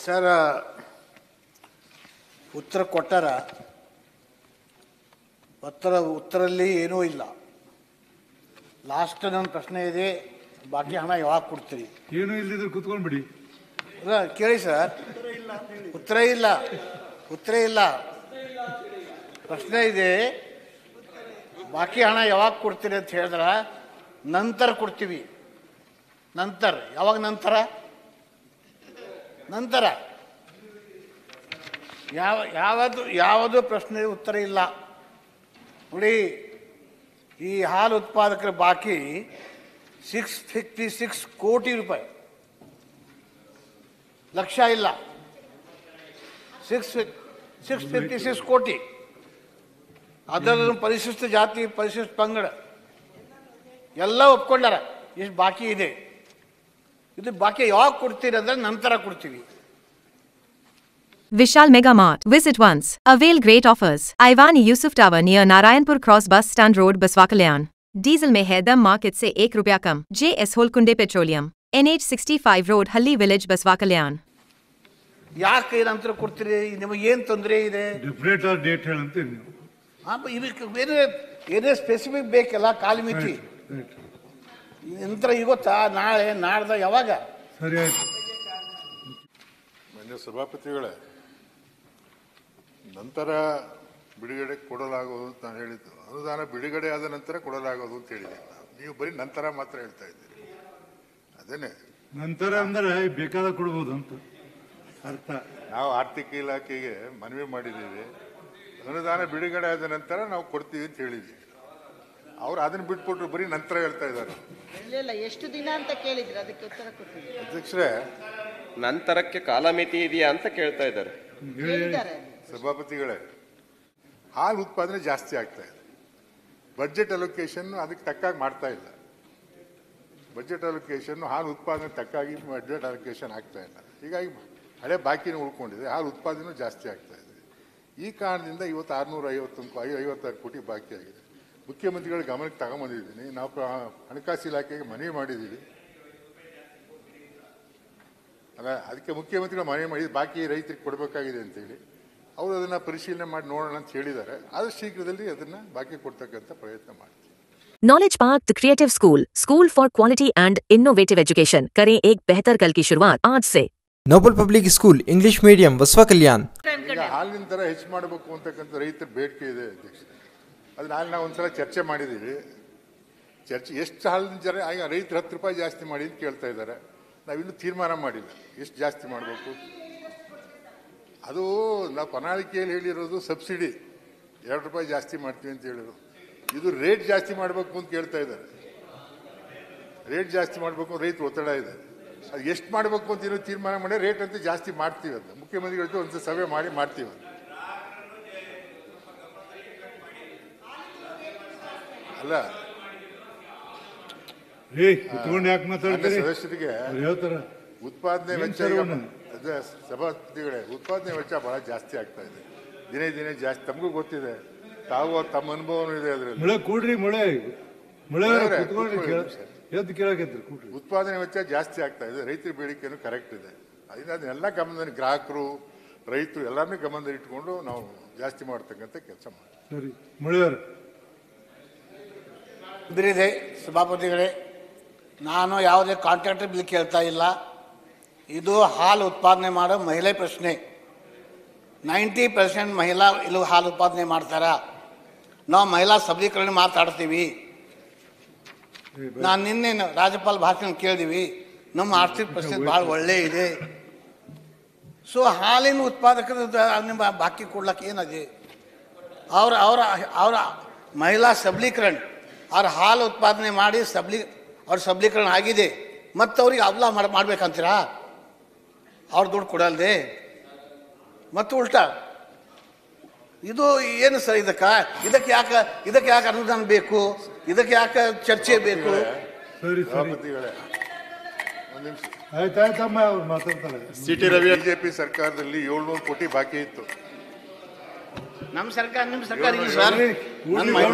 Sir ಉತ್ತರ ಕೊಟ್ಟಾರ. ಉತ್ತರಲ್ಲಿ ಏನೂ ಇಲ್ಲ. ಲಾಸ್ಟ್ ನನ್ನ ಪ್ರಶ್ನೆ ಇದೆ, ಬಾಕಿ ಹಣ ಯಾವಾಗ ಕೊಡ್ತೀರಿ? ಏನೂ ಇಲ್ಲದಿದ್ರೆ ಕುತ್ಕೊಂಡ್ಬಿಡಿ. ಕೇಳಿ ಸರ್, ಉತ್ತರ ಇಲ್ಲ, ಉತ್ತರ ಇಲ್ಲ. ಪ್ರಶ್ನೆ ಇದೆ, ಬಾಕಿ ಹಣ ಯಾವಾಗ ಕೊಡ್ತೀರಿ ಅಂತ ಹೇಳಿದ್ರೆ ನಂತರ ಕೊಡ್ತೀವಿ. ನಂತರ ಯಾವಾಗ? ನಂತರ ನಂತರ ಯಾವುದು ಪ್ರಶ್ನೆ ಉತ್ತರ ಇಲ್ಲ. ನೋಡಿ, ಈ ಹಾಲು ಉತ್ಪಾದಕರ ಬಾಕಿ 656 ಕೋಟಿ ರೂಪಾಯಿ, ಲಕ್ಷ ಇಲ್ಲ, 656 ಕೋಟಿ. ಅದರ ಪರಿಶಿಷ್ಟ ಜಾತಿ, ಪರಿಶಿಷ್ಟ ಪಂಗಡ ಎಲ್ಲ ಒಪ್ಕೊಂಡಾರ. ಎಷ್ಟು ಬಾಕಿ ಇದೆ? ಇದು ಬಾಕಿ ಯಾವಾಗ ಕೊಡ್ತೀರಿ ಅಂದ್ರೆ ನಂತರ ಕೊಡ್ತೀವಿ. Vishal Mega Mart. Visit once. Avail great offers. Ivani Yusuf Tower near Narayanpur Cross Bus Stand Road, Baswakalyan. Diesel में है दम मार्केट से ₹1 कम. JS Holkunde Petroleum. NH 65 Road, Halli Village, Baswakalyan. ಯಾಕೆ ನಂತರ ಕೊಡ್ತೀರಿ? ನಿಮಗೆ ಏನು ತೊಂದರೆ ಇದೆ? ಡೆಫಿನೆಟ್ ಡೇಟ್ ಹೇಳಂತೀರಿ ನೀವು. ಏನೇ ಸ್ಪೆಸಿಫಿಕ್ ಬೇಕಲ್ಲ ಕಾಲಮಿತಿ. ನಂತರ ಇವತ್ತಾ, ನಾಳೆ, ನಾಡ್ದ, ಯಾವಾಗ? ಸರಿ ಆಯ್ತು. ಮಾನ್ಯ ಸಭಾಪತಿಗಳೇ, ನಂತರ ಬಿಡುಗಡೆ ಕೊಡಲಾಗುವುದು ಅಂತ ನಾನು ಹೇಳಿದ್ದು. ಅನುದಾನ ಬಿಡುಗಡೆ ಆದ ನಂತರ ಕೊಡಲಾಗುವುದು ಅಂತ ಹೇಳಿದೆ. ನೀವು ಬರೀ ನಂತರ ಮಾತ್ರ ಹೇಳ್ತಾ ಇದ್ದೀರಿ. ಅದೇನೆ ನಂತರ ಅಂದ್ರೆ ಬೇಕಾದ ಕೊಡ್ಬೋದು ಅಂತ ಅರ್ಥ. ನಾವು ಆರ್ಥಿಕ ಇಲಾಖೆಗೆ ಮನವಿ ಮಾಡಿದ್ದೀವಿ, ಅನುದಾನ ಬಿಡುಗಡೆ ಆದ ನಂತರ ನಾವು ಕೊಡ್ತೀವಿ ಅಂತ ಹೇಳಿದ್ದೀವಿ. ಅವ್ರು ಅದನ್ನ ಬಿಟ್ಬಿಟ್ರು ಬರೀ ನಂತರ ಹೇಳ್ತಾ ಇದ್ದಾರೆ. ಎಷ್ಟು ದಿನ ಅಂತ ಕೇಳಿದ್ರೆ ಅದಕ್ಕೆ ಉತ್ತರ ಕೊಡ್ತೀವಿ. ಅಧ್ಯಕ್ಷರೇ, ನಂತರಕ್ಕೆ ಕಾಲಮಿತಿ ಇದೆಯಾ ಅಂತ ಕೇಳ್ತಾ ಇದ್ದಾರೆ. ಸಭಾಪತಿಗಳೇ, ಹಾಲು ಉತ್ಪಾದನೆ ಜಾಸ್ತಿ ಆಗ್ತಾ ಇದೆ. ಬಜೆಟ್ ಅಲೋಕೇಶನ್ ಅದಕ್ಕೆ ತಕ್ಕಾಗಿ ಮಾಡ್ತಾ ಇಲ್ಲ. ಬಜೆಟ್ ಅಲೋಕೇಶನ್ ಹಾಲು ಉತ್ಪಾದನೆ ತಕ್ಕಾಗಿ ಬಜೆಟ್ ಅಲೋಕೇಶನ್ ಆಗ್ತಾ ಇಲ್ಲ. ಹೀಗಾಗಿ ಹಳೆ ಬಾಕಿನೂ ಉಳ್ಕೊಂಡಿದೆ, ಹಾಲು ಉತ್ಪಾದನೆ ಜಾಸ್ತಿ ಆಗ್ತಾ ಇದೆ. ಈ ಕಾರಣದಿಂದ ಇವತ್ತು 656 ಕೋಟಿ ಬಾಕಿ ಆಗಿದೆ. ಮುಖ್ಯಮಂತ್ರಿಗಳ ಗಮನಕ್ಕೆ ತಗೊಂಬಂದಿದ್ದೀನಿ. ನಾವು ಹಣಕಾಸು ಇಲಾಖೆಗೆ ಮನವಿ ಮಾಡಿದ್ದೀವಿ. ಅಲ್ಲ, ಅದಕ್ಕೆ ಮುಖ್ಯಮಂತ್ರಿಗಳು ಮನವಿ ಮಾಡಿ ಬಾಕಿ ರೈತರಿಗೆ ಕೊಡಬೇಕಾಗಿದೆ ಅಂತೇಳಿ ಅವರು ಅದನ್ನು ಪರಿಶೀಲನೆ ಮಾಡಿ ನೋಡೋಣ ಅಂತ ಹೇಳಿದ್ದಾರೆ. ಆದಷ್ಟು ಶೀಘ್ರದಲ್ಲಿ ಅದನ್ನು ಬಾಕಿ ಕೊಡ್ತಕ್ಕಂಥ ಪ್ರಯತ್ನ ಮಾಡ್ತೀವಿ. Knowledge park the creative school for quality and innovative education. करें एक बेहतर कल की शुरुआत आज से. Noble public school English medium, Basava Kalyan. ಈಗ ಹಾಲಿನ ದರ ಹೆಚ್ಚು ಮಾಡಬೇಕು ಅಂತಕ್ಕಂಥ ರೈತರ ಬೇಡಿಕೆ ಇದೆ ಅಧ್ಯಕ್ಷ. ಅದು ನಾವು ಒಂದ್ಸಲ ಚರ್ಚೆ ಮಾಡಿದ್ದೀವಿ. ಎಷ್ಟು ಹಾಲಿನ ದರ ಈಗ ರೈತರು ₹10 ಜಾಸ್ತಿ ಮಾಡಿ ಅಂತ ಕೇಳ್ತಾ ಇದ್ದಾರೆ. ನಾವಿನ್ನೂ ತೀರ್ಮಾನ ಮಾಡಿಲ್ಲ ಎಷ್ಟು ಜಾಸ್ತಿ ಮಾಡಬೇಕು. ಅದು ನಾವು ಪ್ರಣಾಳಿಕೆಯಲ್ಲಿ ಹೇಳಿರೋದು ಸಬ್ಸಿಡಿ ₹2 ಜಾಸ್ತಿ ಮಾಡ್ತೀವಿ ಅಂತ ಹೇಳಿದ್ರು. ಇದು ರೇಟ್ ಜಾಸ್ತಿ ಮಾಡಬೇಕು ಅಂತ ಕೇಳ್ತಾ ಇದ್ದಾರೆ. ರೇಟ್ ಜಾಸ್ತಿ ಮಾಡಬೇಕು ರೈತರು ಒತ್ತಡ ಇದೆ. ಅದು ಎಷ್ಟು ಮಾಡಬೇಕು ಅಂತ ಇನ್ನೂ ತೀರ್ಮಾನ ಮಾಡಿ ರೇಟ್ ಅಂತ ಜಾಸ್ತಿ ಮಾಡ್ತೀವಿ. ಅದು ಮುಖ್ಯಮಂತ್ರಿಗಳ ಜೊತೆ ಒಂದು ಸಭೆ ಮಾಡಿ ಮಾಡ್ತೀವಿ. ಅಲ್ಲ ಸದಸ್ಯರಿಗೆ ಉತ್ಪಾದನೆ ವೆಚ್ಚ, ಸಭಾಪತಿಗಳೇ, ಉತ್ಪಾದನೆ ವೆಚ್ಚ ಬಹಳ ಜಾಸ್ತಿ ಆಗ್ತಾ ಇದೆ. ದಿನೇ ದಿನೇ ಜಾಸ್ತಿ. ತಮಗೂ ಗೊತ್ತಿದೆ, ತಾವು ತಮ್ಮ ಅನುಭವನೂ ಇದೆ. ಅದರಲ್ಲಿ ಉತ್ಪಾದನೆ ವೆಚ್ಚ ಜಾಸ್ತಿ ಆಗ್ತಾ ಇದೆ. ರೈತರ ಬೇಡಿಕೆನೂ ಕರೆಕ್ಟ್ ಇದೆ. ಅದನ್ನೆಲ್ಲ ಗಮನದಲ್ಲಿ ಗ್ರಾಹಕರು, ರೈತರು ಎಲ್ಲರನ್ನೂ ಗಮನದಲ್ಲಿ ಇಟ್ಕೊಂಡು ನಾವು ಜಾಸ್ತಿ ಮಾಡ್ತಕ್ಕಂಥ ಕೆಲಸ ಮಾಡ್ತೀವಿ. ಇದೆ ಸಭಾಪತಿಗಳೇ, ನಾನು ಯಾವುದೇ ಕಾಂಟ್ರಾಕ್ಟರ್ ಬಿಲ್ ಕೇಳ್ತಾ ಇಲ್ಲ. ಇದು ಹಾಲು ಉತ್ಪಾದನೆ ಮಾಡೋ ಮಹಿಳೆ ಪ್ರಶ್ನೆ. 90% ಮಹಿಳಾ ಇಲ್ಲಿ ಹಾಲು ಉತ್ಪಾದನೆ ಮಾಡ್ತಾರ. ನಾವು ಮಹಿಳಾ ಸಬಲೀಕರಣ ಮಾತಾಡ್ತೀವಿ. ನಾನು ನಿನ್ನೆ ರಾಜ್ಯಪಾಲ ಭಾಷಣ ಕೇಳಿದೀವಿ. ನಮ್ಮ ಆರ್ಥಿಕ ಪರಿಸ್ಥಿತಿ ಭಾಳ ಒಳ್ಳೆ ಇದೆ. ಸೊ ಹಾಲಿನ ಉತ್ಪಾದಕರ ನಿಮ್ಮ ಬಾಕಿ ಕೊಡ್ಲಿಕ್ಕೆ ಏನಿದೆ? ಅವರ ಮಹಿಳಾ ಸಬಲೀಕರಣ, ಅವ್ರ ಹಾಲು ಉತ್ಪಾದನೆ ಮಾಡಿ ಅವ್ರ ಸಬಲೀಕರಣ ಆಗಿದೆ. ಮತ್ತು ಅವ್ರಿಗೆ ಅವಲ ಮಾಡ್ಬೇಕಂತೀರಾ? ಅವ್ರ ದುಡ್ಡು ಕೊಡಲ್ದೆ ಮತ್ತು ಉಲ್ಟಾ ಇದು ಏನು ಸರ್? ಇದಕ್ಕೆ ಯಾಕೆ ಅನುದಾನ ಬೇಕು? ಇದಕ್ಕೆ ಯಾಕೆ ಚರ್ಚೆ ಬೇಕು? ಸಿಟಿ ರವಿ ಬಿಜೆಪಿ ಸರ್ಕಾರದಲ್ಲಿ 700 ಕೋಟಿ ಬಾಕಿ ಇತ್ತು. ನಮ್ಮ ಸರ್ಕಾರ, ನಿಮ್ಮ ಸರ್ಕಾರ ಇಲ್ಲ ಸರ್.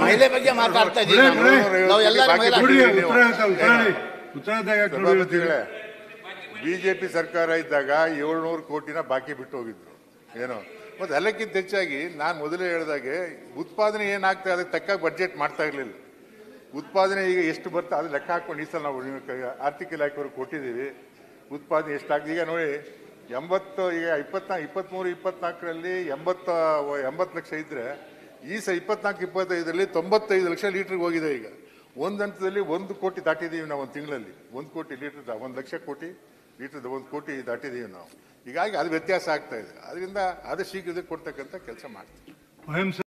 ಮಹಿಳೆ ಬಗ್ಗೆ ಮಾತಾಡ್ತಾ ಇದ್ದೀವಿ ನಾವು. ಎಲ್ಲ BJP ಸರ್ಕಾರ ಇದ್ದಾಗ 700 ಕೋಟಿನ ಬಾಕಿ ಬಿಟ್ಟು ಹೋಗಿದ್ರು ಏನೋ. ಮತ್ತು ಎಲ್ಲಕ್ಕಿಂತ ಹೆಚ್ಚಾಗಿ ನಾನು ಮೊದಲೇ ಹೇಳಿದಾಗೆ ಉತ್ಪಾದನೆ ಏನಾಗ್ತದೆ ಅದಕ್ಕೆ ತಕ್ಕ ಬಡ್ಜೆಟ್ ಮಾಡ್ತಾ ಇರಲಿಲ್ಲ. ಉತ್ಪಾದನೆ ಈಗ ಎಷ್ಟು ಬರ್ತಾ ಅದು ಲೆಕ್ಕ ಹಾಕೊಂಡು ಈ ಸಲ ನಾವು ಆರ್ಥಿಕ ಇಲಾಖೆಯವ್ರಿಗೆ ಕೊಟ್ಟಿದ್ದೀವಿ. ಉತ್ಪಾದನೆ ಎಷ್ಟಾಗ್ತದೆ ಈಗ ನೋಡಿ, 80 ಈಗ 23-24ರಲ್ಲಿ 80 ಲಕ್ಷ ಇದ್ದರೆ ಈ 24-25ರಲ್ಲಿ 95 ಲಕ್ಷ ಲೀಟ್ರಿಗೆ ಹೋಗಿದೆ. ಈಗ ಒಂದು ಹಂತದಲ್ಲಿ 1 ಕೋಟಿ ದಾಟಿದ್ದೀವಿ ನಾವು. ಒಂದು ತಿಂಗಳಲ್ಲಿ 1 ಕೋಟಿ ಲೀಟರ್ 1 ಲಕ್ಷ ಕೋಟಿ ಲೀಟರ್ 1 ಕೋಟಿ ದಾಟಿದ್ದೀವಿ ನಾವು. ಹೀಗಾಗಿ ಅದು ವ್ಯತ್ಯಾಸ ಆಗ್ತಾ ಇದೆ. ಅದರಿಂದ ಅದು ಶೀಘ್ರದಲ್ಲಿ ಕೊಡ್ತಕ್ಕಂಥ ಕೆಲಸ ಮಾಡ್ತೀವಿ.